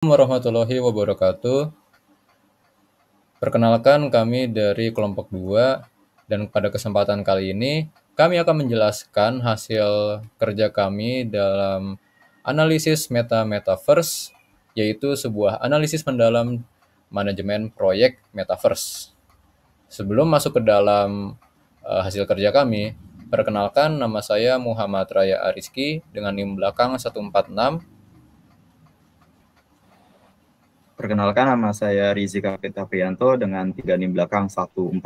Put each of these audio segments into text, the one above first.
Warahmatullahi wabarakatuh. Perkenalkan kami dari kelompok 2 dan pada kesempatan kali ini kami akan menjelaskan hasil kerja kami dalam analisis metaverse, yaitu sebuah analisis mendalam manajemen proyek metaverse. Sebelum masuk ke dalam hasil kerja kami, perkenalkan nama saya Muhammad Raya Ariski dengan NIM belakang 146. Perkenalkan, nama saya Rizika Pitaprianto dengan 3 NIM belakang 140.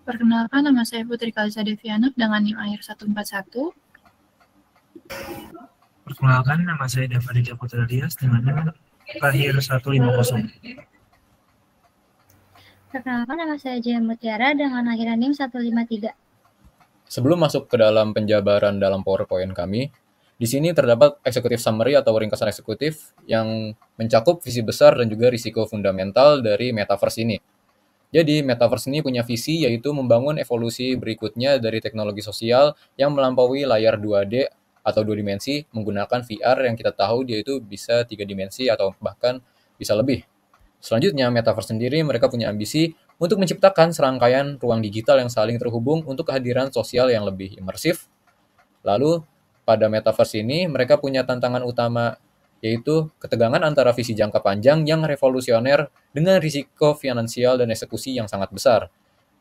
Perkenalkan, nama saya Putri Kalisa Devianuk dengan NIM akhir 141. Perkenalkan, nama saya Dava Dija Putra Dias dengan NIM akhir 150. Perkenalkan, nama saya Jaya Mutiara dengan akhiran NIM 153. Sebelum masuk ke dalam penjabaran dalam PowerPoint kami, di sini terdapat executive summary atau ringkasan eksekutif yang mencakup visi besar dan juga risiko fundamental dari metaverse ini. Jadi, metaverse ini punya visi yaitu membangun evolusi berikutnya dari teknologi sosial yang melampaui layar 2D atau 2 dimensi menggunakan VR yang kita tahu dia itu bisa 3 dimensi atau bahkan bisa lebih. Selanjutnya, metaverse sendiri mereka punya ambisi untuk menciptakan serangkaian ruang digital yang saling terhubung untuk kehadiran sosial yang lebih imersif. Lalu, pada metaverse ini mereka punya tantangan utama yaitu ketegangan antara visi jangka panjang yang revolusioner dengan risiko finansial dan eksekusi yang sangat besar.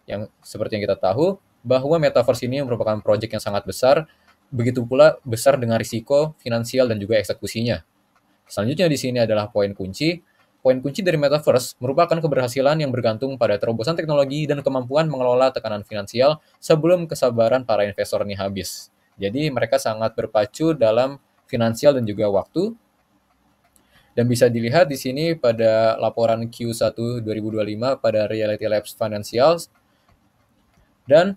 Yang seperti yang kita tahu, bahwa metaverse ini merupakan proyek yang sangat besar, begitu pula besar dengan risiko finansial dan juga eksekusinya. Selanjutnya di sini adalah poin kunci. Poin kunci dari metaverse merupakan keberhasilan yang bergantung pada terobosan teknologi dan kemampuan mengelola tekanan finansial sebelum kesabaran para investor ini habis. Jadi mereka sangat berpacu dalam finansial dan juga waktu. Dan bisa dilihat di sini pada laporan Q1 2025 pada Reality Labs Financials. Dan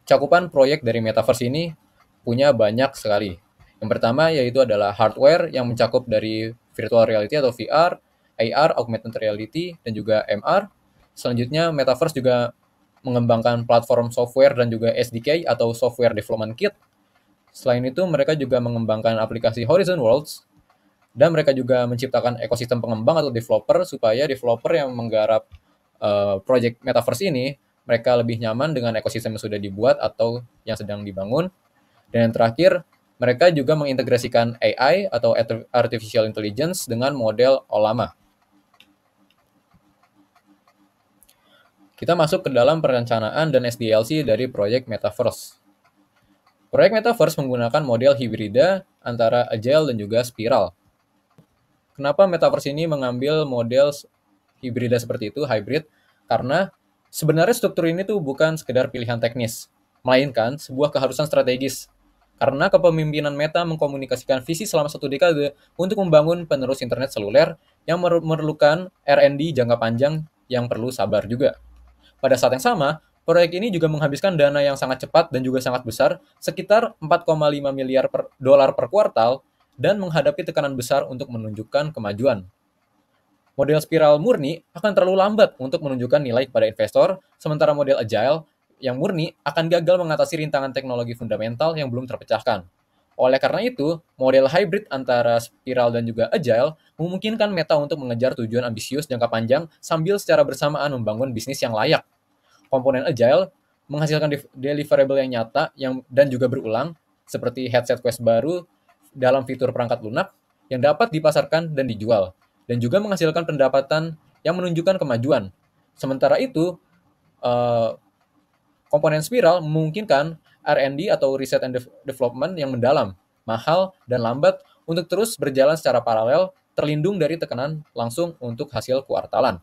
cakupan proyek dari metaverse ini punya banyak sekali. Yang pertama yaitu adalah hardware yang mencakup dari virtual reality atau VR, AR, augmented reality, dan juga MR. Selanjutnya, metaverse juga mengembangkan platform software dan juga SDK atau software development kit. Selain itu, mereka juga mengembangkan aplikasi Horizon Worlds, dan mereka juga menciptakan ekosistem pengembang atau developer supaya developer yang menggarap project metaverse ini, mereka lebih nyaman dengan ekosistem yang sudah dibuat atau yang sedang dibangun. Dan yang terakhir, mereka juga mengintegrasikan AI atau Artificial Intelligence dengan model Ollama. Kita masuk ke dalam perencanaan dan SDLC dari proyek Metaverse. Proyek Metaverse menggunakan model hibrida antara Agile dan juga Spiral. Kenapa Metaverse ini mengambil model hibrida seperti itu, hybrid? Karena sebenarnya struktur ini tuh bukan sekedar pilihan teknis, melainkan sebuah keharusan strategis. Karena kepemimpinan Meta mengkomunikasikan visi selama 1 dekade untuk membangun penerus internet seluler yang memerlukan R&D jangka panjang yang perlu sabar juga. Pada saat yang sama, proyek ini juga menghabiskan dana yang sangat cepat dan juga sangat besar, sekitar 4,5 miliar dolar per kuartal, dan menghadapi tekanan besar untuk menunjukkan kemajuan. Model spiral murni akan terlalu lambat untuk menunjukkan nilai kepada investor, sementara model agile yang murni akan gagal mengatasi rintangan teknologi fundamental yang belum terpecahkan. Oleh karena itu, model hybrid antara spiral dan juga agile memungkinkan Meta untuk mengejar tujuan ambisius jangka panjang sambil secara bersamaan membangun bisnis yang layak. Komponen agile menghasilkan deliverable yang nyata dan juga berulang, seperti headset Quest baru dalam fitur perangkat lunak yang dapat dipasarkan dan dijual, dan juga menghasilkan pendapatan yang menunjukkan kemajuan. Sementara itu, komponen spiral memungkinkan R&D atau Research and Development yang mendalam, mahal, dan lambat untuk terus berjalan secara paralel, terlindung dari tekanan langsung untuk hasil kuartalan.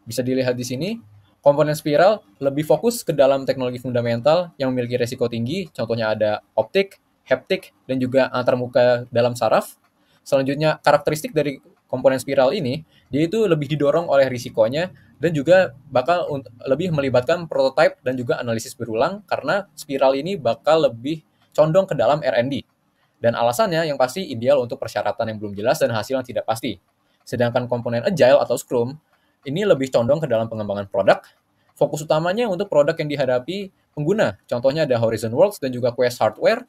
Bisa dilihat di sini, komponen spiral lebih fokus ke dalam teknologi fundamental yang memiliki resiko tinggi, contohnya ada optik, haptik, dan juga antarmuka dalam saraf. Selanjutnya, karakteristik dari komponen spiral ini, dia itu lebih didorong oleh risikonya dan juga bakal lebih melibatkan prototype dan juga analisis berulang karena spiral ini bakal lebih condong ke dalam R&D. Dan alasannya yang pasti ideal untuk persyaratan yang belum jelas dan hasil yang tidak pasti. Sedangkan komponen agile atau Scrum ini lebih condong ke dalam pengembangan produk. Fokus utamanya untuk produk yang dihadapi pengguna. Contohnya ada Horizon Worlds dan juga Quest Hardware.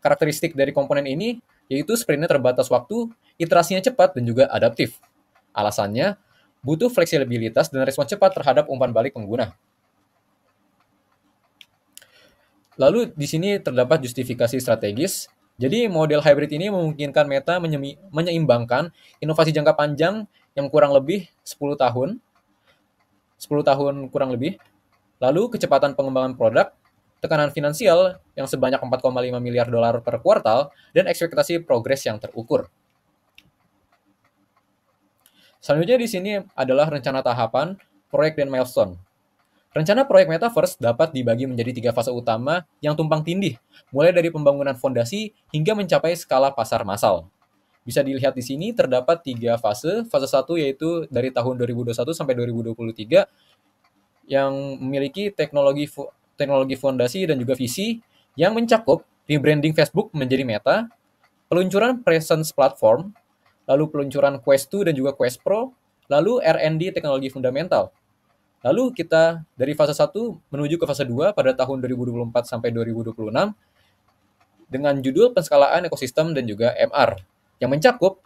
Karakteristik dari komponen ini yaitu sprintnya terbatas waktu, iterasinya cepat, dan juga adaptif. Alasannya, butuh fleksibilitas dan respon cepat terhadap umpan balik pengguna. Lalu di sini terdapat justifikasi strategis. Jadi model hybrid ini memungkinkan Meta menyeimbangkan inovasi jangka panjang yang kurang lebih 10 tahun kurang lebih, lalu kecepatan pengembangan produk, tekanan finansial yang sebanyak 4,5 miliar dolar per kuartal, dan ekspektasi progres yang terukur. Selanjutnya di sini adalah rencana tahapan, proyek, dan milestone. Rencana proyek Metaverse dapat dibagi menjadi 3 fase utama yang tumpang tindih, mulai dari pembangunan fondasi hingga mencapai skala pasar massal. Bisa dilihat di sini terdapat 3 fase. Fase 1 yaitu dari tahun 2021 sampai 2023 yang memiliki teknologi fondasi dan juga visi yang mencakup rebranding Facebook menjadi Meta, peluncuran Presence Platform, lalu peluncuran Quest 2 dan juga Quest Pro, lalu R&D teknologi fundamental. Lalu kita dari fase 1 menuju ke fase 2 pada tahun 2024 sampai 2026 dengan judul penskalaan ekosistem dan juga MR yang mencakup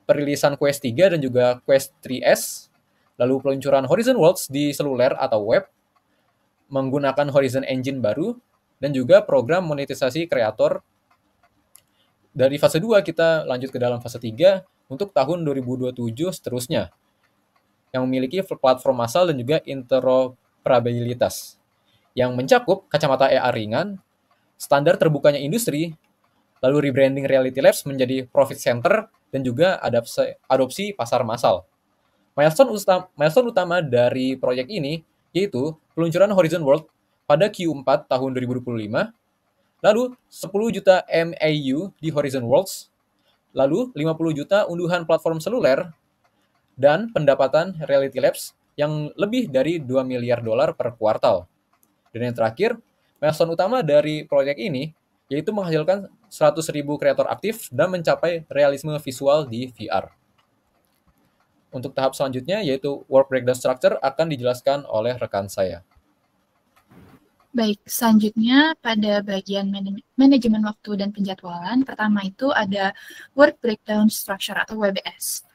perilisan Quest 3 dan juga Quest 3S, lalu peluncuran Horizon Worlds di seluler atau web menggunakan Horizon Engine baru, dan juga program monetisasi kreator. Dari fase 2 kita lanjut ke dalam fase 3 untuk tahun 2027 seterusnya, yang memiliki platform massal dan juga interoperabilitas, yang mencakup kacamata AR ringan, standar terbukanya industri, lalu rebranding Reality Labs menjadi profit center, dan juga adopsi pasar massal. Milestone utama dari proyek ini yaitu peluncuran Horizon World pada Q4 tahun 2025, lalu 10 juta MAU di Horizon Worlds, lalu 50 juta unduhan platform seluler, dan pendapatan Reality Labs yang lebih dari 2 miliar dolar per kuartal. Dan yang terakhir, milestone utama dari proyek ini yaitu menghasilkan 100.000 kreator aktif dan mencapai realisme visual di VR. Untuk tahap selanjutnya yaitu work breakdown structure akan dijelaskan oleh rekan saya. Baik, selanjutnya pada bagian manajemen waktu dan penjadwalan, pertama itu ada work breakdown structure atau WBS.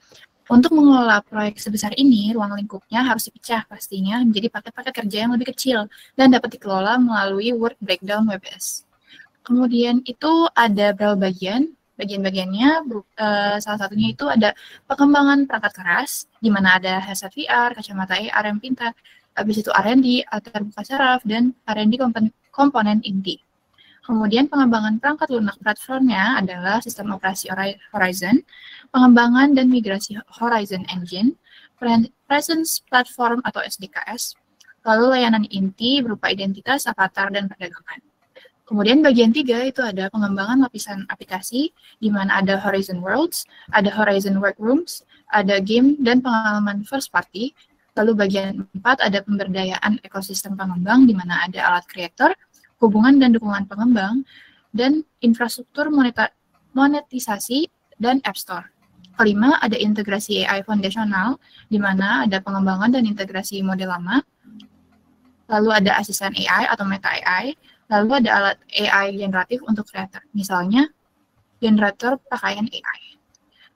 Untuk mengelola proyek sebesar ini, ruang lingkupnya harus dipecah pastinya menjadi paket-paket kerja yang lebih kecil dan dapat dikelola melalui work breakdown WBS. Kemudian itu ada berapa bagian. Bagian-bagiannya salah satunya itu ada pengembangan perangkat keras, di mana ada headset VR, kacamata AR yang pintar, habis itu R&D, terbuka saraf, dan R&D komponen inti. Kemudian pengembangan perangkat lunak platformnya adalah sistem operasi Horizon, pengembangan dan migrasi Horizon Engine, Presence Platform atau SDKS, lalu layanan inti berupa identitas, avatar, dan perdagangan. Kemudian bagian 3 itu ada pengembangan lapisan aplikasi, di mana ada Horizon Worlds, ada Horizon Workrooms, ada game dan pengalaman first party. Lalu bagian 4 ada pemberdayaan ekosistem pengembang, di mana ada alat creator, hubungan dan dukungan pengembang, dan infrastruktur monetisasi dan App Store. Kelima, ada integrasi AI fondasional, di mana ada pengembangan dan integrasi model lama. Lalu ada asisten AI atau Meta AI. Lalu ada alat AI generatif untuk kreator, misalnya generator pakaian AI.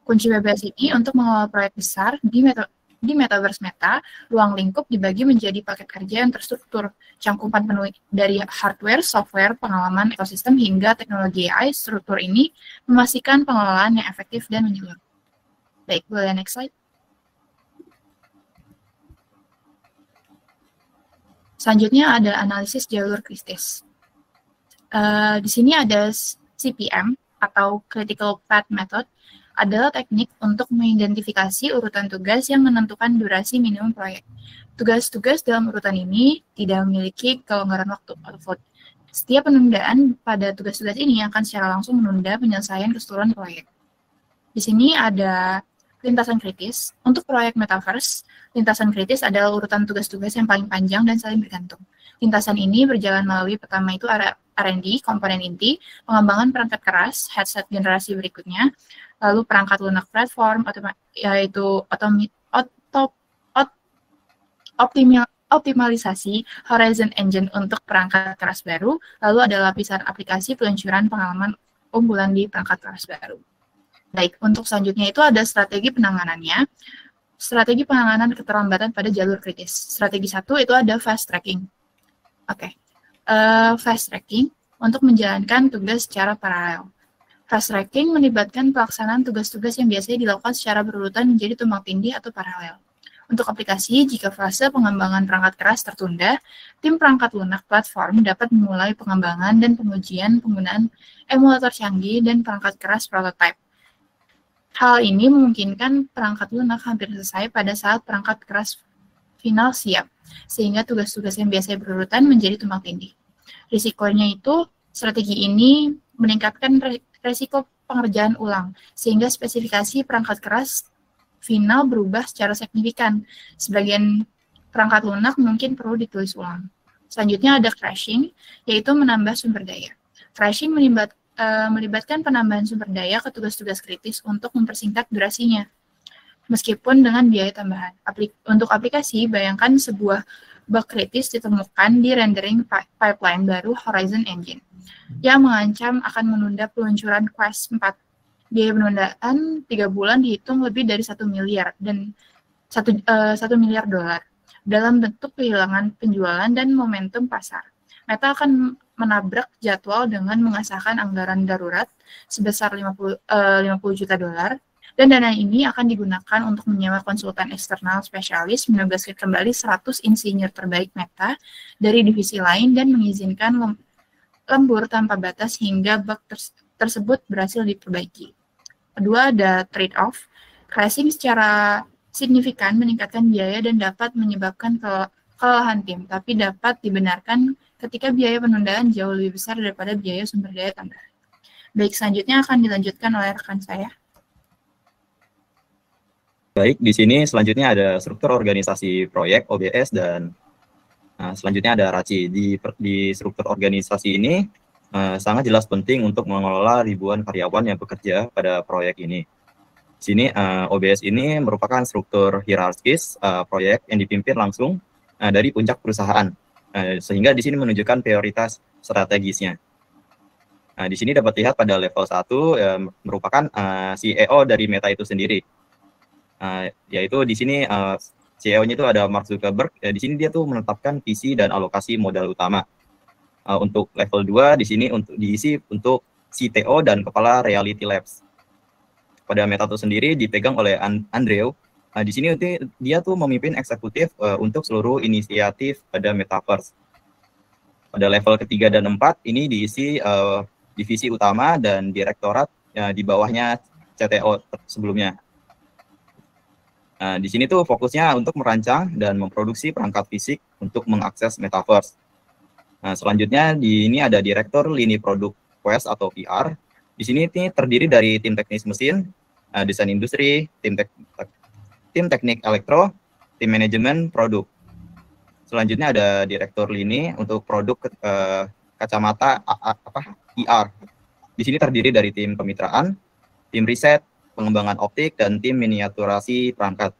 Kunci WBS ini untuk mengelola proyek besar di Metaverse Meta, ruang lingkup dibagi menjadi paket kerja yang terstruktur, cangkupan penuh dari hardware, software, pengalaman ekosistem, hingga teknologi AI. Struktur ini memastikan pengelolaan yang efektif dan menyeluruh. Baik, boleh next slide. Selanjutnya ada analisis jalur kritis. Di sini ada CPM atau Critical Path Method, adalah teknik untuk mengidentifikasi urutan tugas yang menentukan durasi minimum proyek. Tugas-tugas dalam urutan ini tidak memiliki kelonggaran waktu atau float. Setiap penundaan pada tugas-tugas ini akan secara langsung menunda penyelesaian keseluruhan proyek. Di sini ada lintasan kritis. Untuk proyek Metaverse, lintasan kritis adalah urutan tugas-tugas yang paling panjang dan saling bergantung. Lintasan ini berjalan melalui pertama itu R&D, komponen inti, pengembangan perangkat keras, headset generasi berikutnya, lalu perangkat lunak platform, yaitu optimalisasi Horizon Engine untuk perangkat keras baru, lalu ada lapisan aplikasi peluncuran pengalaman unggulan di perangkat keras baru. Baik, untuk selanjutnya itu ada strategi penanganannya. Strategi penanganan keterlambatan pada jalur kritis. Strategi 1 itu ada fast tracking. Oke. Fast tracking untuk menjalankan tugas secara paralel. Fast tracking melibatkan pelaksanaan tugas-tugas yang biasanya dilakukan secara berurutan menjadi tumpang tindih atau paralel. Untuk aplikasi, jika fase pengembangan perangkat keras tertunda, tim perangkat lunak platform dapat memulai pengembangan dan pengujian penggunaan emulator canggih dan perangkat keras prototype. Hal ini memungkinkan perangkat lunak hampir selesai pada saat perangkat keras final siap, sehingga tugas-tugas yang biasanya berurutan menjadi tumpang tindih. Risikonya itu, strategi ini meningkatkan resiko pengerjaan ulang, sehingga spesifikasi perangkat keras final berubah secara signifikan. Sebagian perangkat lunak mungkin perlu ditulis ulang. Selanjutnya ada crashing, yaitu menambah sumber daya. Crashing melibatkan penambahan sumber daya ke tugas-tugas kritis untuk mempersingkat durasinya, meskipun dengan biaya tambahan. Untuk aplikasi, bayangkan sebuah bug kritis ditemukan di rendering pipeline baru Horizon Engine, yang mengancam akan menunda peluncuran Quest 4. Biaya penundaan 3 bulan dihitung lebih dari 1 miliar dan 1 miliar dolar dalam bentuk kehilangan penjualan dan momentum pasar. Meta akan menabrak jadwal dengan mengesahkan anggaran darurat sebesar 50 juta dolar, dan dana ini akan digunakan untuk menyewa konsultan eksternal spesialis, menugaskan kembali 100 insinyur terbaik Meta dari divisi lain, dan mengizinkan lembur tanpa batas hingga bug tersebut berhasil diperbaiki. Kedua, ada trade-off. Crashing secara signifikan meningkatkan biaya dan dapat menyebabkan kelelahan tim, tapi dapat dibenarkan ketika biaya penundaan jauh lebih besar daripada biaya sumber daya tambahan. Baik, selanjutnya akan dilanjutkan oleh rekan saya. Baik, di sini selanjutnya ada struktur organisasi proyek OBS dan selanjutnya ada RACI. Di struktur organisasi ini sangat jelas penting untuk mengelola ribuan karyawan yang bekerja pada proyek ini. Di sini OBS ini merupakan struktur hierarkis proyek yang dipimpin langsung dari puncak perusahaan, sehingga di sini menunjukkan prioritas strategisnya. Di sini dapat lihat pada level 1 merupakan CEO dari Meta itu sendiri, yaitu di sini CEO-nya itu ada Mark Zuckerberg. Di sini dia tuh menetapkan visi dan alokasi modal utama. Untuk level 2 di sini diisi untuk CTO dan kepala Reality Labs. Pada Meta itu sendiri dipegang oleh Andrew. Di sini dia tuh memimpin eksekutif untuk seluruh inisiatif pada Metaverse. Pada level ketiga dan 4 ini diisi divisi utama dan direktorat di bawahnya CTO sebelumnya. Di sini tuh fokusnya untuk merancang dan memproduksi perangkat fisik untuk mengakses Metaverse. Selanjutnya ini ada direktur lini produk Quest atau VR. Di sini terdiri dari tim teknis mesin, desain industri, tim teknik elektro, tim manajemen produk. Selanjutnya ada direktur lini untuk produk kacamata IR. Di sini terdiri dari tim kemitraan, tim riset, pengembangan optik, dan tim miniaturasi perangkat.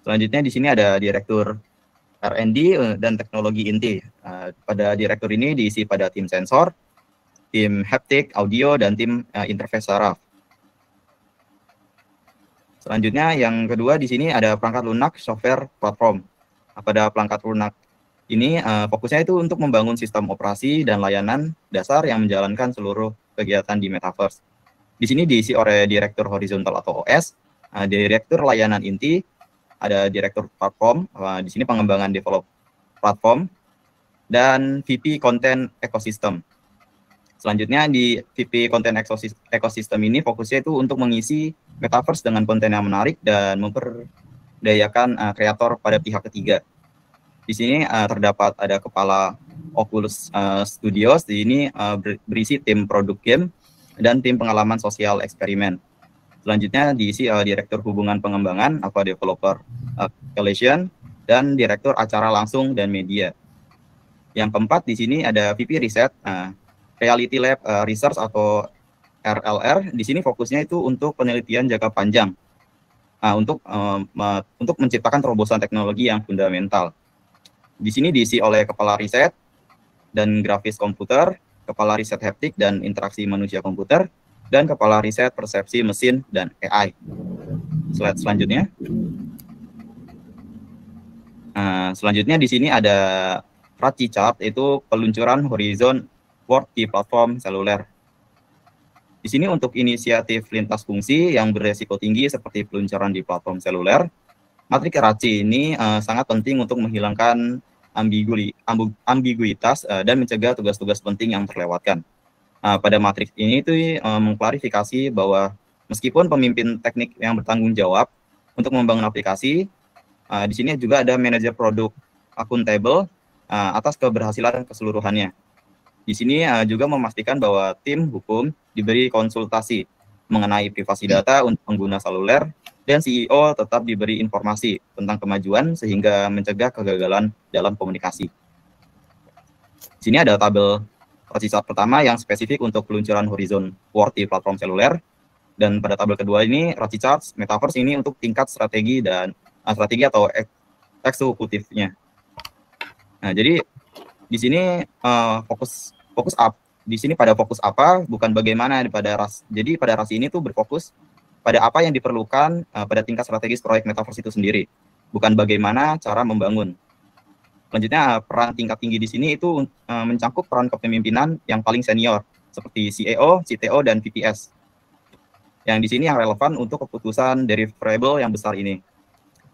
Selanjutnya di sini ada direktur R&D dan teknologi inti. Pada direktur ini diisi pada tim sensor, tim haptik, audio, dan tim interface saraf. Selanjutnya yang kedua di sini ada perangkat lunak software platform. Pada perangkat lunak ini fokusnya itu untuk membangun sistem operasi dan layanan dasar yang menjalankan seluruh kegiatan di Metaverse. Di sini diisi oleh direktur horizontal atau OS, direktur layanan inti, ada direktur platform, di sini pengembangan develop platform, dan VP Content Ecosystem. Selanjutnya di VP Content Ecosystem ini fokusnya itu untuk mengisi Metaverse dengan konten yang menarik dan memperdayakan kreator pada pihak ketiga. Di sini terdapat ada kepala Oculus Studios, di ini berisi tim produk game dan tim pengalaman sosial eksperimen. Selanjutnya diisi direktur hubungan pengembangan atau developer relation dan direktur acara langsung dan media. Yang keempat di sini ada VP riset, Reality Lab Research atau RLR. Di sini fokusnya itu untuk penelitian jangka panjang, untuk menciptakan terobosan teknologi yang fundamental. Di sini diisi oleh kepala riset dan grafis komputer, kepala riset haptik dan interaksi manusia komputer, dan kepala riset persepsi mesin dan AI. Slide selanjutnya. Selanjutnya di sini ada Raci Chart, itu peluncuran Horizon World di platform seluler. Di sini untuk inisiatif lintas fungsi yang beresiko tinggi seperti peluncuran di platform seluler, matriks Raci ini sangat penting untuk menghilangkan ambiguitas dan mencegah tugas-tugas penting yang terlewatkan. Pada matriks ini itu mengklarifikasi bahwa meskipun pemimpin teknik yang bertanggung jawab untuk membangun aplikasi, di sini juga ada manajer produk akuntabel atas keberhasilan keseluruhannya. Di sini juga memastikan bahwa tim hukum diberi konsultasi mengenai privasi data untuk pengguna seluler, dan CEO tetap diberi informasi tentang kemajuan sehingga mencegah kegagalan dalam komunikasi. Di sini ada tabel Raci Chart pertama yang spesifik untuk peluncuran Horizon World di platform seluler, dan pada tabel kedua ini Raci Chart Metaverse ini untuk tingkat strategi dan strategi atau eksekutifnya. Nah, jadi di sini fokus up. Di sini pada fokus apa, bukan bagaimana pada ras. Jadi pada ras ini tuh berfokus pada apa yang diperlukan pada tingkat strategis proyek Metaverse itu sendiri, bukan bagaimana cara membangun. Selanjutnya peran tingkat tinggi di sini itu mencakup peran kepemimpinan yang paling senior seperti CEO, CTO, dan VPS. Yang di sini yang relevan untuk keputusan deliverable yang besar ini.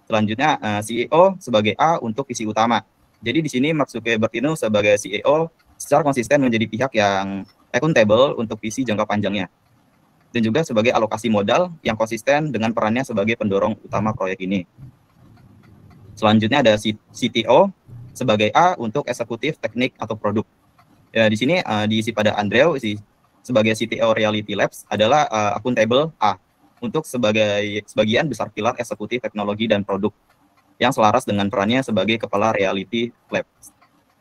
Selanjutnya CEO sebagai A untuk visi utama. Jadi di sini Mark Zuckerberg itu sebagai CEO secara konsisten menjadi pihak yang accountable untuk visi jangka panjangnya. Dan juga sebagai alokasi modal yang konsisten dengan perannya sebagai pendorong utama proyek ini. Selanjutnya ada CTO sebagai A untuk eksekutif teknik atau produk. Ya, di sini diisi pada Andrew sebagai CTO Reality Labs adalah accountable A untuk sebagian besar pilar eksekutif teknologi dan produk yang selaras dengan perannya sebagai kepala Reality Labs.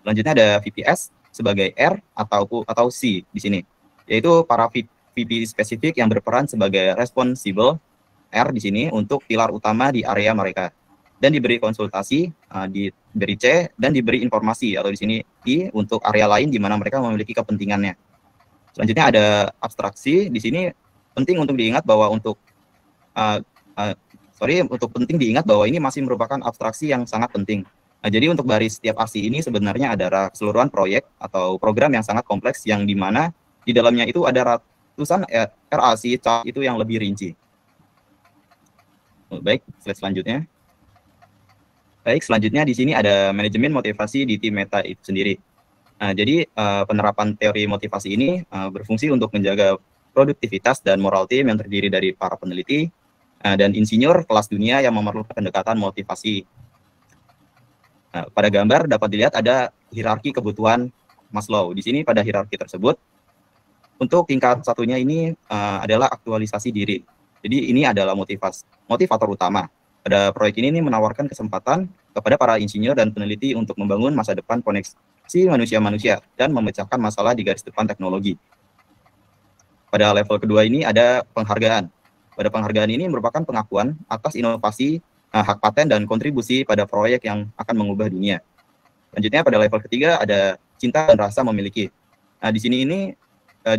Selanjutnya ada VPS sebagai R atau C di sini, yaitu para VP spesifik yang berperan sebagai responsible R di sini untuk pilar utama di area mereka, dan diberi konsultasi, diberi C, dan diberi informasi atau di sini I untuk area lain di mana mereka memiliki kepentingannya. Selanjutnya ada abstraksi. Di sini penting untuk diingat bahwa penting diingat bahwa ini masih merupakan abstraksi yang sangat penting. Nah, jadi untuk baris setiap aksi ini sebenarnya adalah keseluruhan proyek atau program yang sangat kompleks yang dimana di dalamnya itu ada ratusan RAC chart itu yang lebih rinci. Baik, slide selanjutnya. Baik, selanjutnya di sini ada manajemen motivasi di tim Meta itu sendiri. Nah, jadi penerapan teori motivasi ini berfungsi untuk menjaga produktivitas dan moral tim yang terdiri dari para peneliti dan insinyur kelas dunia yang memerlukan pendekatan motivasi. Pada gambar dapat dilihat ada hierarki kebutuhan Maslow. Di sini pada hierarki tersebut, untuk tingkat satunya ini adalah aktualisasi diri. Jadi ini adalah motivator utama. Pada proyek ini menawarkan kesempatan kepada para insinyur dan peneliti untuk membangun masa depan koneksi manusia-manusia dan memecahkan masalah di garis depan teknologi. Pada level kedua ini ada penghargaan. Pada penghargaan ini merupakan pengakuan atas inovasi, hak paten, dan kontribusi pada proyek yang akan mengubah dunia. Selanjutnya pada level ketiga ada cinta dan rasa memiliki. Nah, di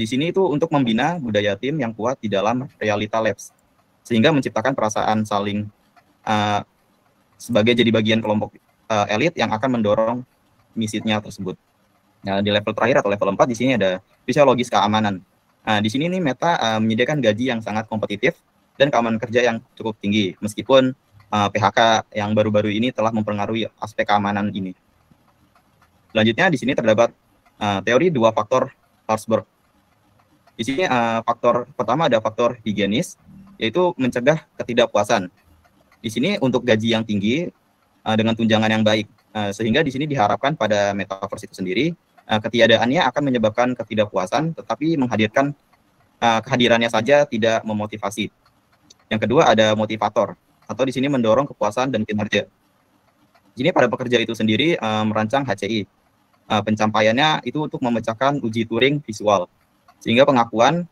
sini itu untuk membina budaya tim yang kuat di dalam Reality Labs, sehingga menciptakan perasaan saling sebagai jadi bagian kelompok elit yang akan mendorong misinya tersebut. Nah, di level terakhir atau level 4 di sini ada fisiologis keamanan. Nah, di sini nih Meta menyediakan gaji yang sangat kompetitif dan keamanan kerja yang cukup tinggi, meskipun PHK yang baru-baru ini telah mempengaruhi aspek keamanan ini. Selanjutnya di sini terdapat teori dua faktor Herzberg. Di sini faktor pertama ada faktor higienis, yaitu mencegah ketidakpuasan. Di sini untuk gaji yang tinggi dengan tunjangan yang baik, sehingga di sini diharapkan pada Metaverse itu sendiri ketiadaannya akan menyebabkan ketidakpuasan, tetapi menghadirkan kehadirannya saja tidak memotivasi. Yang kedua ada motivator, atau di sini mendorong kepuasan dan kinerja. Di sini pada pekerja itu sendiri merancang HCI. Pencapaiannya itu untuk memecahkan uji Turing visual, sehingga pengakuan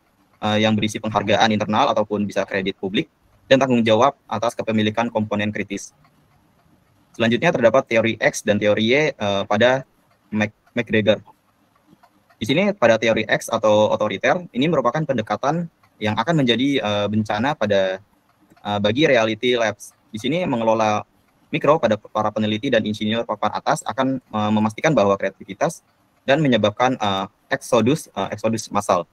yang berisi penghargaan internal ataupun bisa kredit publik dan tanggung jawab atas kepemilikan komponen kritis. Selanjutnya terdapat teori X dan teori Y pada McGregor. Di sini pada teori X atau otoriter ini merupakan pendekatan yang akan menjadi bencana pada bagi Reality Labs. Di sini mengelola mikro pada para peneliti dan insinyur papan atas akan memastikan bahwa kreativitas dan menyebabkan eksodus massal.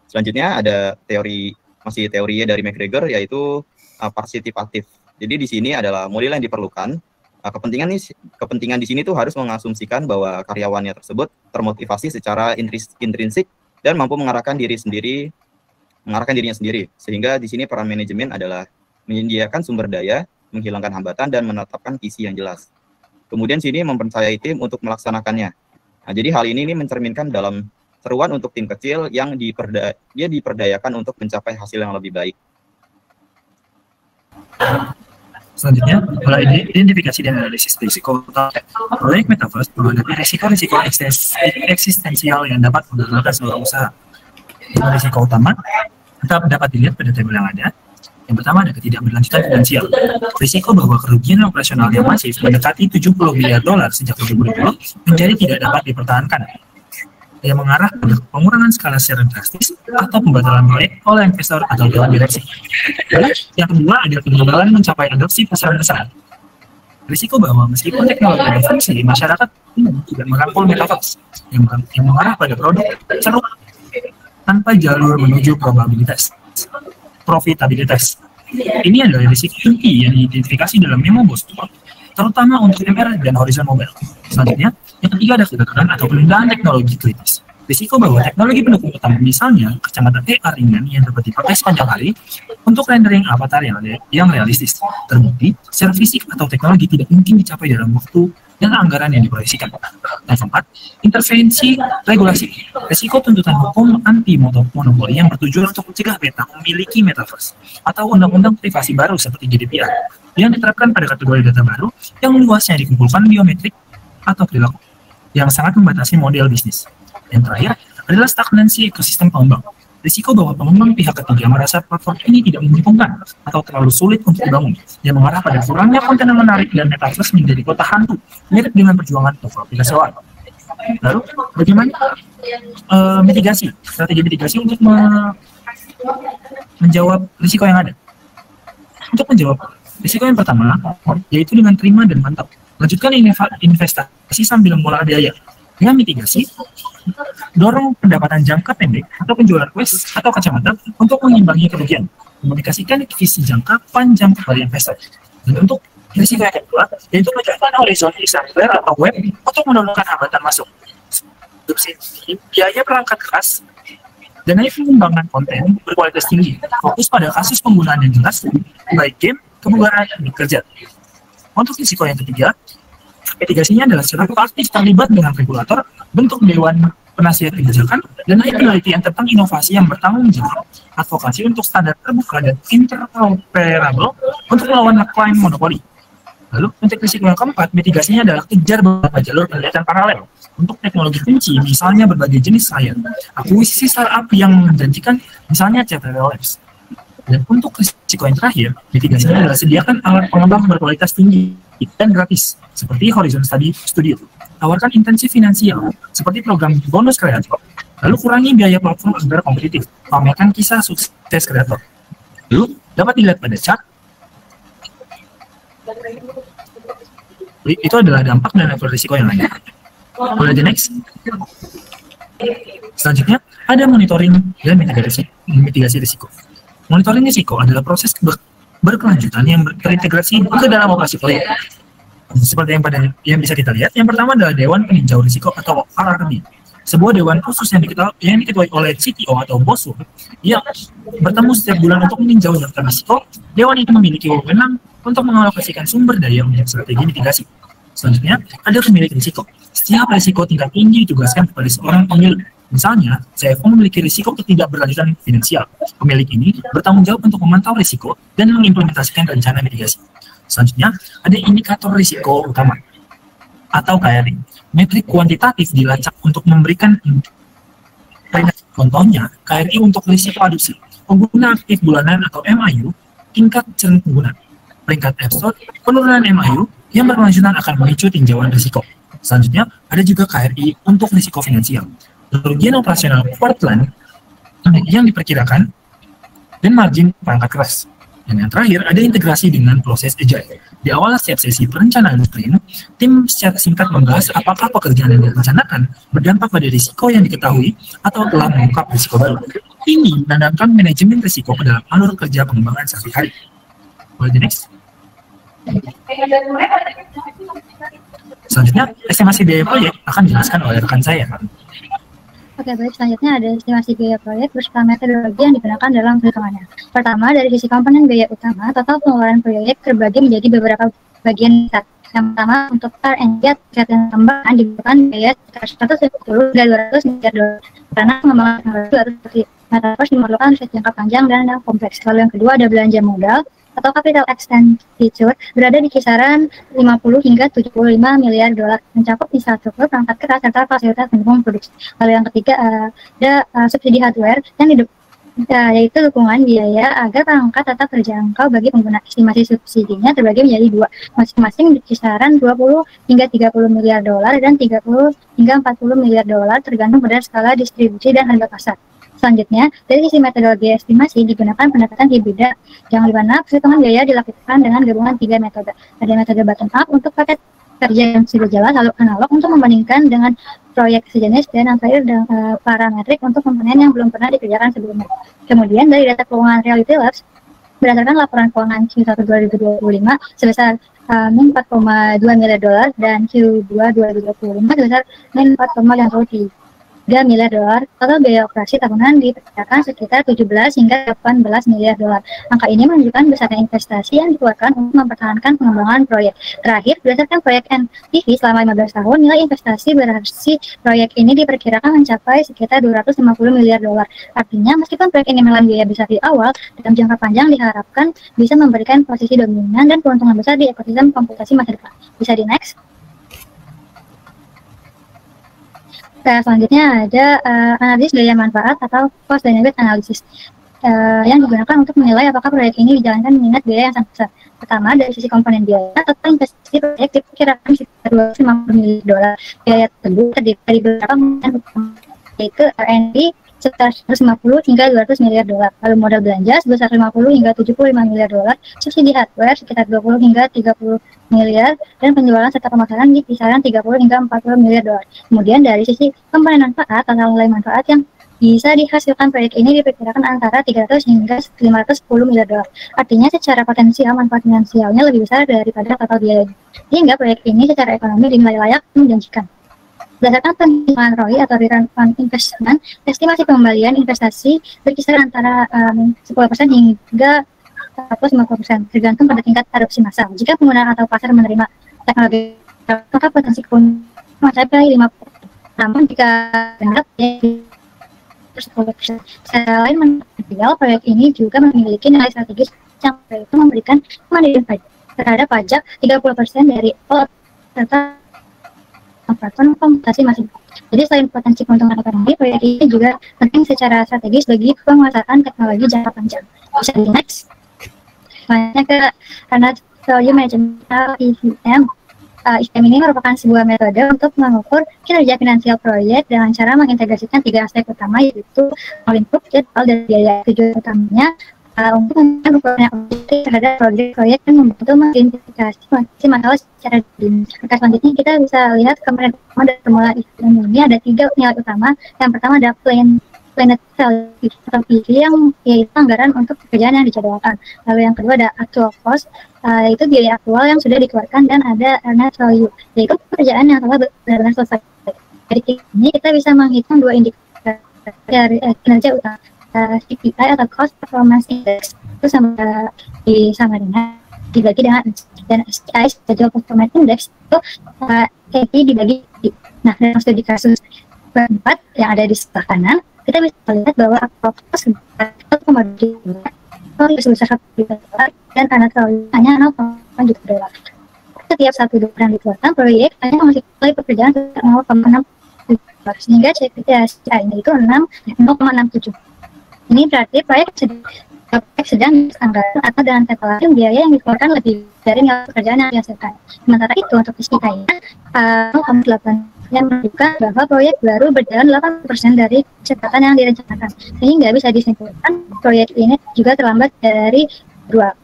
Selanjutnya ada teorinya dari McGregor, yaitu partisipatif. Jadi di sini adalah model yang diperlukan. Kepentingan di sini tuh harus mengasumsikan bahwa karyawannya tersebut termotivasi secara intrinsik dan mampu mengarahkan dirinya sendiri. Sehingga di sini peran manajemen adalah menyediakan sumber daya, menghilangkan hambatan, dan menetapkan visi yang jelas. Kemudian sini mempercayai tim untuk melaksanakannya. Nah, jadi hal ini mencerminkan dalam seruan untuk tim kecil yang diperdayakan untuk mencapai hasil yang lebih baik. Selanjutnya, mulai identifikasi dan analisis risiko. Proyek Metaverse menghadapi risiko-risiko eksistensial yang dapat menggagalkan seluruh usaha. Risiko utama tetap dapat dilihat pada tabel yang ada. Yang pertama ada ketidakberlanjutan finansial. Risiko bahwa kerugian operasional yang masif mendekati $70 miliar sejak 2020 menjadi tidak dapat dipertahankan, yang mengarah pada pengurangan skala secara drastis atau pembatalan proyek oleh investor atau dewan direksi. Yang kedua ada kegagalan mencapai adopsi pasar besar. Risiko bahwa meskipun teknologi berfungsi, masyarakat tidak merangkul metaverse yang mengarah pada produk ceruk tanpa jalur menuju profitabilitas. Ini adalah risiko inti yang diidentifikasi dalam memo Boston, terutama untuk MR dan Horizon Mobile. Selanjutnya, yang ketiga ada kegagalan atau penundaan teknologi kritis. Risiko bahwa teknologi pendukung utama, misalnya kacamata AR ringan yang dapat dipakai sepanjang hari untuk rendering avatar yang realistis, terbukti secara fisik atau teknologi tidak mungkin dicapai dalam waktu dan anggaran yang diproyeksikan. Yang keempat, intervensi regulasi. Risiko tuntutan hukum anti monopoli yang bertujuan untuk mencegah Meta memiliki metaverse atau undang-undang privasi baru seperti GDPR yang diterapkan pada kategori data baru yang luasnya dikumpulkan biometrik atau perilaku yang sangat membatasi model bisnis. Yang terakhir adalah stagnansi ekosistem pengembang. Risiko bahwa pengembang pihak ketiga merasa platform ini tidak menguntungkan atau terlalu sulit untuk dibangun, yang mengarah pada kurangnya konten yang menarik dan metaverse menjadi kota hantu, mirip dengan perjuangan toko aplikasi awal. Lalu, bagaimana strategi mitigasi untuk menjawab risiko yang ada? Untuk menjawab risiko yang pertama, yaitu dengan terima dan mantap. Lanjutkan investasi sambil mengolah biaya. Dengan mitigasi, dorong pendapatan jangka pendek atau penjualan quest atau kacamata untuk mengimbangi kerugian. Komunikasikan visi jangka panjang kepada investor. Dan untuk risiko yang kedua, yaitu menjalankan horizon software atau web untuk menurunkan hambatan masuk. Subsidi biaya perangkat keras, dan pengembangan konten berkualitas tinggi. Fokus pada kasus penggunaan yang jelas, baik game, kebugaran, dan kerja. Untuk risiko yang ketiga, mitigasinya adalah secara aktif terlibat dengan regulator, bentuk dewan penasihat kebijakan, dan penelitian tentang inovasi yang bertanggung jawab, advokasi untuk standar terbuka dan interoperable untuk melawan klaim monopoli. Lalu, untuk risiko yang keempat, mitigasinya adalah kejar beberapa jalur penelitian paralel untuk teknologi kunci, misalnya berbagai jenis sains, akuisisi startup yang menjanjikan, misalnya CTL Labs. Dan untuk risiko yang terakhir, mitigasinya adalah sediakan alat pengembang berkualitas tinggi dan gratis, seperti Horizon Studio. Tawarkan intensif finansial, seperti program bonus kreator. Lalu kurangi biaya platform agar kompetitif. Pamerkan kisah sukses kreator. Lalu dapat dilihat pada chart. Itu adalah dampak dan level risiko yang lainnya. Boleh the next. Selanjutnya, ada monitoring dan mitigasi risiko. Monitoring risiko adalah proses berkelanjutan yang terintegrasi ke dalam operasi proyek. Seperti yang bisa kita lihat, yang pertama adalah Dewan Peninjau Risiko atau RRB. Sebuah dewan khusus yang diketuai oleh CTO atau bos yang bertemu setiap bulan untuk meninjau daftar risiko. Dewan itu memiliki wewenang untuk mengalokasikan sumber daya untuk strategi mitigasi. Selanjutnya, ada pemilik risiko. Setiap risiko tingkat tinggi ditugaskan kepada seorang pemilik. Misalnya, CFO memiliki risiko ketidakberlanjutan finansial. Pemilik ini bertanggung jawab untuk memantau risiko dan mengimplementasikan rencana mitigasi. Selanjutnya, ada indikator risiko utama atau KRI. Metrik kuantitatif dilacak untuk memberikan contohnya KRI untuk risiko adopsi, pengguna aktif bulanan atau MAU, tingkat churn pengguna, peringkat App Store, penurunan MAU yang berkelanjutan akan memicu tinjauan risiko. Selanjutnya, ada juga KRI untuk risiko finansial. Kerugian operasional Portland yang diperkirakan dan margin perangkat keras. Dan yang terakhir, ada integrasi dengan proses agile. Di awal setiap sesi perencanaan sprint, tim secara singkat membahas apakah pekerjaan yang direncanakan berdampak pada risiko yang diketahui atau telah mengungkap risiko baru. Ini menandakan manajemen risiko ke dalam alur kerja pengembangan sehari-hari. Boleh di next? Selanjutnya, estimasi biaya proyek akan dijelaskan oleh rekan saya. Oke, baik. Selanjutnya ada estimasi biaya proyek beserta metodologi yang digunakan dalam perhitungannya. Pertama, dari sisi komponen biaya utama, total pengeluaran proyek terbagi menjadi beberapa bagian besar. Yang pertama, untuk R&D dan tambahan dibutuhkan biaya sekitar 110 hingga 200 miliar dolar. Karena pengembangan teknologi atau seperti metaverse dimemerlukan riset jangka panjang dan yang kompleks. Lalu yang kedua ada belanja modal atau capital expenditure berada di kisaran 50 hingga 75 miliar dolar, mencakup infrastruktur, perangkat keras, serta fasilitas pendukung produksi. Lalu yang ketiga ada subsidi hardware yang yaitu dukungan biaya agar perangkat tetap terjangkau bagi pengguna. Estimasi subsidinya terbagi menjadi dua, masing-masing di kisaran 20 hingga 30 miliar dolar dan 30 hingga 40 miliar dolar tergantung pada skala distribusi dan harga pasar. Selanjutnya, dari sisi metodologi estimasi digunakan pendekatan hibrida, yang dimana perhitungan biaya dilakukan dengan gabungan 3 metode. Ada metode bottom up untuk paket kerja yang sudah jelas, lalu analog untuk membandingkan dengan proyek sejenis, dan yang terakhir parametrik untuk komponen yang belum pernah dikerjakan sebelumnya. Kemudian dari data keuangan Reality Labs, berdasarkan laporan keuangan Q1 2025 sebesar min 4,2 miliar dolar dan Q2 2025 sebesar min 4,3 miliar dolar, total biaya operasi tahunan diperkirakan sekitar 17 hingga 18 miliar dolar. Angka ini menunjukkan besarnya investasi yang dikeluarkan untuk mempertahankan pengembangan proyek. Terakhir, berdasarkan proyek NPV selama 15 tahun, nilai investasi berarti proyek ini diperkirakan mencapai sekitar 250 miliar dolar. Artinya, meskipun proyek ini menelan biaya besar di awal, dalam jangka panjang diharapkan bisa memberikan posisi dominan dan keuntungan besar di ekosistem komputasi masa depan. Bisa di next? Selanjutnya ada analisis daya manfaat atau cost benefit analysis yang digunakan untuk menilai apakah proyek ini dijalankan mengingat biaya yang sangat besar. Pertama, dari sisi komponen biaya, total investasi proyek diperkirakan sekitar 250 miliar dolar. Biaya tersebut terdiri dari beberapa komponen utama, yaitu R&D sekitar 150 hingga 200 miliar dolar, lalu modal belanja sebesar 50 hingga 75 miliar dolar, subsidi hardware sekitar 20 hingga 30 miliar, dan penjualan serta pemasaran di kisaran 30 hingga 40 miliar dolar. Kemudian dari sisi komponen manfaat atau nilai manfaat yang bisa dihasilkan proyek ini diperkirakan antara 300 hingga 510 miliar dolar. Artinya secara potensial manfaat finansialnya lebih besar daripada total biaya, sehingga proyek ini secara ekonomi dinilai layak menjanjikan. Berdasarkan perhitungan ROI atau Return on Investment, estimasi pengembalian investasi berkisar antara 10% hingga 50%, tergantung pada tingkat adopsi massal. Jika pengguna atau pasar menerima teknologi, maka potensi keuntungan mencapai 50%. Namun jika benar, 10%. Selain menilai, proyek ini juga memiliki nilai strategis yang yaitu memberikan kemandirian pajak terhadap pajak 30% dari all serta platform komputasi masing. Jadi selain potensi keuntungan ekonomi, proyek ini juga penting secara strategis bagi penguasaan teknologi jangka panjang. Bisa di next. Selanjutnya ke Financial Value Management (EVM). EVM ini merupakan sebuah metode untuk mengukur kinerja finansial proyek dengan cara mengintegrasikan 3 aspek utama, yaitu input, jadwal, dan biaya. Tujuan utamanya untuk menentukan ukuran yang objektif terhadap proyek dan membantu mengidentifikasi masalah secara dini. Selanjutnya kita bisa lihat komponen utama dari formula EVM ini ada 3 nilai utama. Yang pertama ada Planet Value atau PV yang yaitu anggaran untuk pekerjaan yang dijadwalkan. Lalu yang kedua ada Actual Cost, yaitu biaya aktual yang sudah dikeluarkan, dan ada Earned Value, yaitu pekerjaan yang telah benar-benar selesai. Dari ini kita bisa menghitung 2 indikator dari kinerja utama. CPI atau Cost Performance Index itu sama dengan dibagi dengan dan SPI Schedule Performance Index itu KPI dibagi. Nah, dalam studi kasus keempat yang ada di sebelah kanan, kita bisa lihat bahwa cost sebesar 1 juta dolar dan karena terlalu hanya 0,8 juta dolar. Setiap 1 dolar yang dikeluarkan, proyek hanya memulai pekerjaan 0,6 dolar, sehingga CPI-nya itu 0,67. Ini berarti proyek sedang anggaran atau dengan kata lain biaya yang dikeluarkan lebih dari nilai pekerjaan yang dihasilkan. Sementara itu untuk SPI-nya 0,8 yang menunjukkan bahwa proyek baru berjalan 80% dari catatan yang direncanakan, sehingga bisa disimpulkan proyek ini juga terlambat dari dua.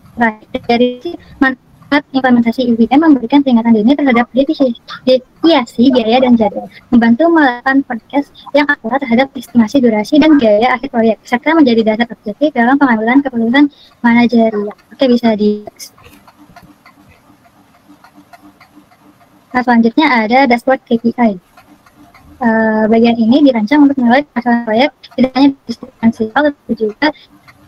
Dari manfaat implementasi UVM memberikan peringatan dini terhadap deviasi biaya dan jadwal, membantu melakukan forecast yang akurat terhadap estimasi durasi dan biaya akhir proyek, serta menjadi dasar objektif dalam pengambilan keputusan manajerial. Oke, bisa di Nah, selanjutnya ada dashboard KPI. Bagian ini dirancang untuk menilai pelaksanaan proyek tidak hanya dari sisi finansial, tetapi juga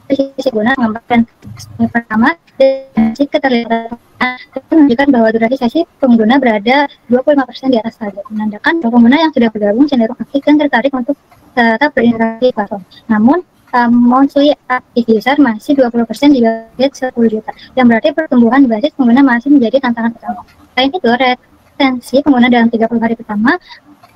dari sisi guna mengembangkan. Yang pertama, dari keterlibatan menunjukkan bahwa durasi sesi pengguna berada 25% di atas target, menandakan bahwa pengguna yang sudah bergabung cenderung aktif dan tertarik untuk tetap berinteraksi di platform. Namun, monthly active user masih 20% di budget 10 juta, yang berarti pertumbuhan basis pengguna masih menjadi tantangan utama. Selain itu, retensi pengguna dalam 30 hari pertama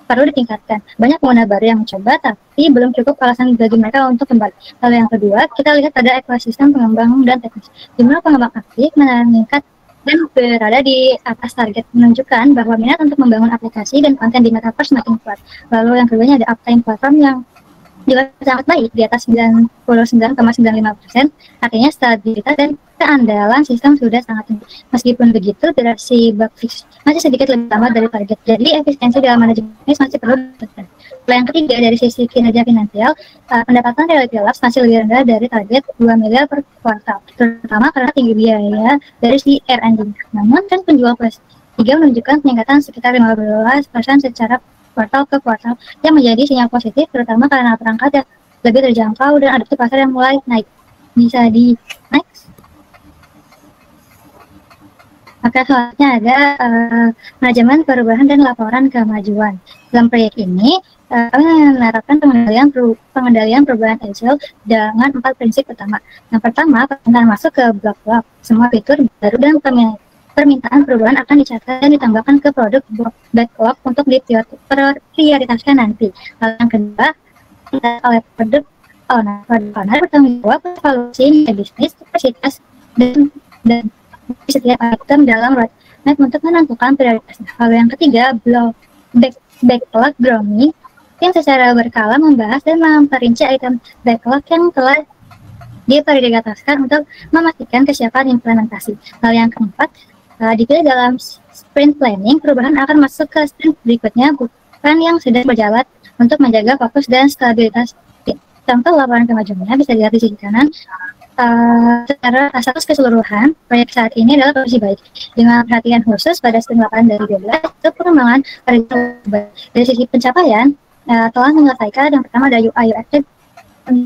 perlu ditingkatkan. Banyak pengguna baru yang mencoba, tapi belum cukup alasan bagi mereka untuk kembali. Lalu yang kedua, kita lihat ada ekosistem pengembang dan teknis. Jumlah pengembang aktif meningkat dan berada di atas target, menunjukkan bahwa minat untuk membangun aplikasi dan konten di Metaverse semakin kuat. Lalu yang keduanya ada uptime platform yang juga sangat baik, di atas 99,95%, artinya stabilitas dan keandalan sistem sudah sangat tinggi. Meskipun begitu, durasi bug fix masih sedikit lebih lama dari target, jadi efisiensi dalam manajemen masih perlu ditingkatkan. Yang ketiga, dari sisi kinerja finansial, pendapatan Reality Labs masih lebih rendah dari target 2 miliar per kuartal, terutama karena tinggi biaya dari si R&D. Namun, kan penjual plus 3 menunjukkan peningkatan sekitar 15% secara kuartal ke kuartal, yang menjadi sinyal positif, terutama karena perangkat yang lebih terjangkau dan adopsi pasar yang mulai naik. Bisa di next. Maka selanjutnya ada manajemen perubahan dan laporan kemajuan. Dalam proyek ini, kami menerapkan pengendalian perubahan agile dengan 4 prinsip utama. Yang pertama, permintaan masuk ke backlog. Semua fitur baru dan permintaan perubahan akan dicatat dan ditambahkan ke produk backlog untuk diprioritaskan nanti. Lalu yang kedua, oleh produk owner bertanggung jawab evaluasi bisnis, kapasitas dan setiap item dalam roadmap untuk menentukan prioritas. Lalu yang ketiga, backlog grooming yang secara berkala membahas dan memperinci item backlog yang telah diprioritaskan untuk memastikan kesiapan implementasi. Lalu yang keempat, dipilih dalam sprint planning, perubahan akan masuk ke sprint berikutnya, bukan yang sedang berjalan, untuk menjaga fokus dan stabilitas. Contoh laporan kemajuannya bisa dilihat di sisi kanan. Secara status keseluruhan, proyek saat ini adalah kondisi baik, dengan perhatian khusus pada sprint 8 dari 12, untuk pengembangan dari sisi pencapaian, telah menyelesaikan yang pertama ada UI UX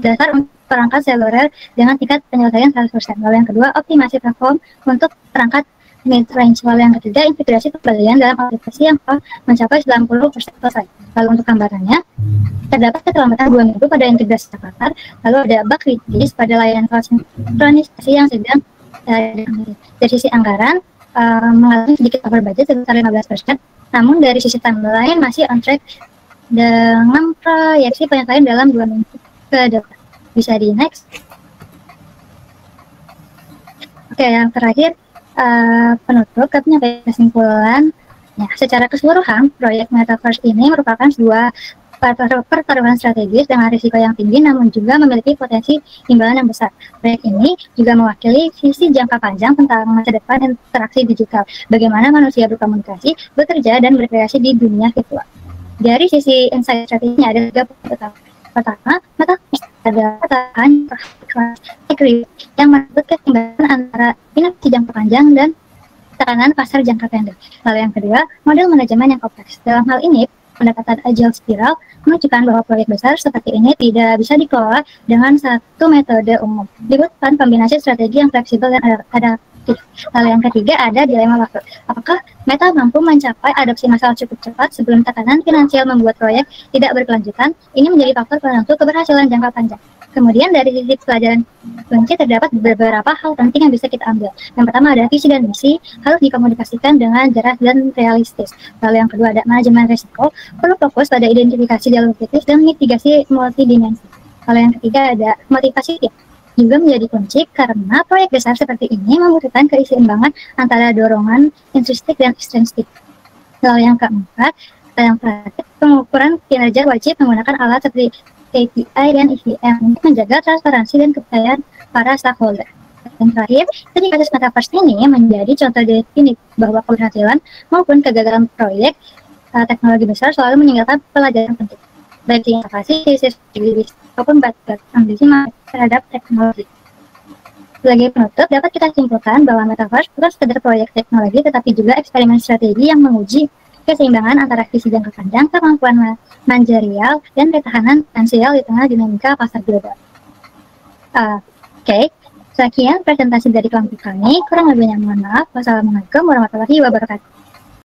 dasar untuk perangkat seluler dengan tingkat penyelesaian 100%. Lalu yang kedua, optimasi platform untuk perangkat mid-range. Lalu yang ketiga, integrasi pembelian dalam aplikasi yang mencapai 90% selesai. Lalu untuk gambarannya, terdapat keterlambatan 2 minggu pada integrasi avatar, lalu ada bug release pada layanan sinkronisasi yang sedang dari sisi anggaran, mengalami sedikit over budget sebesar 15%, namun dari sisi timeline masih on track dengan proyeksi penyelesaian dalam 2 minggu ke depan. Bisa di next. Oke, yang terakhir, penutup kami menyampaikan kesimpulan. Ya, secara keseluruhan, proyek Metaverse ini merupakan sebuah pertaruhan strategis dengan risiko yang tinggi, namun juga memiliki potensi imbalan yang besar. Proyek ini juga mewakili visi jangka panjang tentang masa depan interaksi digital, bagaimana manusia berkomunikasi, bekerja, dan berkreasi di dunia virtual. Dari sisi insight strateginya ada 3 poin utama. Pertama, Metaverse adalah pertahanan yang menyebut keseimbangan antara inovasi jangka panjang dan tekanan pasar jangka pendek. Lalu yang kedua, model manajemen yang kompleks. Dalam hal ini, pendekatan agile spiral menunjukkan bahwa proyek besar seperti ini tidak bisa dikelola dengan satu metode umum. Dibutuhkan kombinasi strategi yang fleksibel dan adaptif. Lalu yang ketiga ada dilema waktu. Apakah Meta mampu mencapai adopsi massal cukup cepat sebelum tekanan finansial membuat proyek tidak berkelanjutan? Ini menjadi faktor penentu keberhasilan jangka panjang. Kemudian dari sisi pelajaran kunci terdapat beberapa hal penting yang bisa kita ambil. Yang pertama ada visi dan misi harus dikomunikasikan dengan jelas dan realistis. Lalu yang kedua ada manajemen risiko, perlu fokus pada identifikasi jalur kritis dan mitigasi multidimensi. Lalu yang ketiga ada motivasi juga menjadi kunci karena proyek besar seperti ini membutuhkan keseimbangan antara dorongan intrinsik dan ekstrinsik. Lalu yang keempat, Yang terakhir, pengukuran kinerja wajib menggunakan alat seperti KPI dan EVM untuk menjaga transparansi dan kepercayaan para stakeholder. Dan terakhir, studi kasus Metaverse ini menjadi contoh definitif bahwa keberhasilan maupun kegagalan proyek teknologi besar selalu meninggalkan pelajaran penting, baik di inovasi, sisi maupun ambisi terhadap teknologi. Sebagai penutup, dapat kita simpulkan bahwa Metaverse bukan sekedar proyek teknologi, tetapi juga eksperimen strategi yang menguji keseimbangan antara visi jangka panjang, kemampuan manajerial, dan ketahanan finansial di tengah dinamika pasar global. Oke, sekian presentasi dari kelompok kami. Kurang lebihnya mohon maaf. Wassalamualaikum warahmatullahi wabarakatuh.